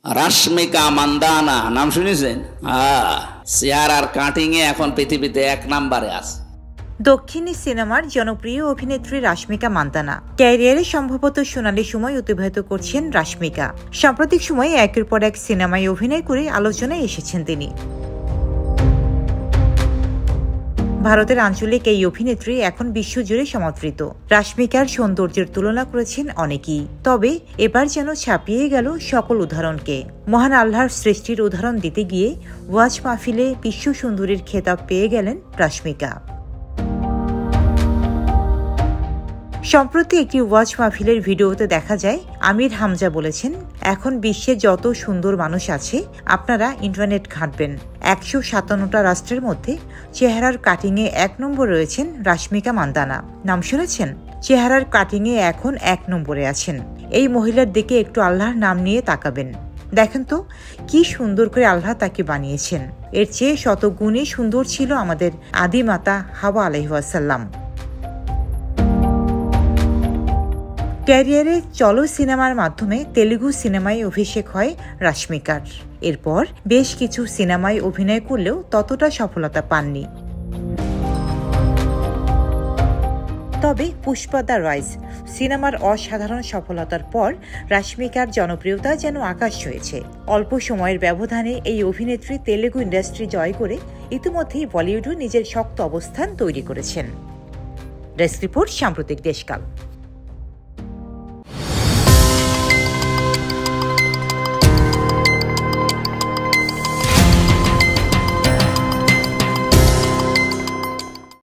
রাশমিকা মান্দানা নাম শুনেছেন? চেহারার কাটিং এ এখন পৃথিবীতে 1 নম্বরে আছে। দক্ষিণী সিনেমার জনপ্রিয় অভিনেত্রী রাশমিকা মান্দানা ক্যারিয়ারে সম্ভবত সোনালী সময় অতিবাহিত করছেন রাশমিকা। সাম্প্রতিক সময়ে একের পর এক সিনেমায় অভিনয় করে আলোচনায় এসেছেন তিনি। ভারতের আঞ্চলিক এই অভিনেত্রী এখন বিশ্বজুড়ে সমাদৃত। রাশমিকার সৌন্দর্যের তুলনা করেছেন অনেকেই, তবে এবার যেন ছাপিয়ে গেল সকল উদাহরণকে। মহান আল্লাহর সৃষ্টির উদাহরণ দিতে গিয়ে ওয়াজ মাহফিলে বিশ্ব সুন্দরীর খেতাব পেয়ে গেলেন রাশমিকা। সম্প্রতি একটি ওয়াজ মাহফিলের ভিডিওতে দেখা যায় আমির হামজা বলেছেন, এখন বিশ্বে যত সুন্দর মানুষ আছে আপনারা ইন্টারনেট ঘাঁটবেন। 157টা রাষ্ট্রের মধ্যে চেহারার কাটিংয়ে 1 নম্বর রয়েছেন রাশমিকা মান্দানা। নাম শুনেছেন? চেহারার কাটিংয়ে এখন 1 নম্বরে আছেন। এই মহিলার দিকে একটু আল্লাহর নাম নিয়ে তাকাবেন, দেখেন তো কি সুন্দর করে আল্লাহ তাকে বানিয়েছেন। এর চেয়ে শত গুণে সুন্দর ছিল আমাদের আদিমাতা হাওয়া আলাইহিস সালাম। ক্যারিয়ারে চলো সিনেমার মাধ্যমে তেলুগু সিনেমায় অভিষেক হয় রাশমিকার। এরপর বেশ কিছু সিনেমায় অভিনয় করলেও ততটা সফলতা পাননি। তবে পুষ্পা দ্য রাইজ সিনেমার অসাধারণ সফলতার পর রাশমিকার জনপ্রিয়তা যেন আকাশ ছুঁয়েছে। অল্প সময়ের ব্যবধানে এই অভিনেত্রী তেলুগু ইন্ডাস্ট্রি জয় করে ইতিমধ্যেই বলিউডও নিজের শক্ত অবস্থান তৈরি করেছেন। ডেস্ক রিপোর্ট, সাম্প্রতিক দেশকাল।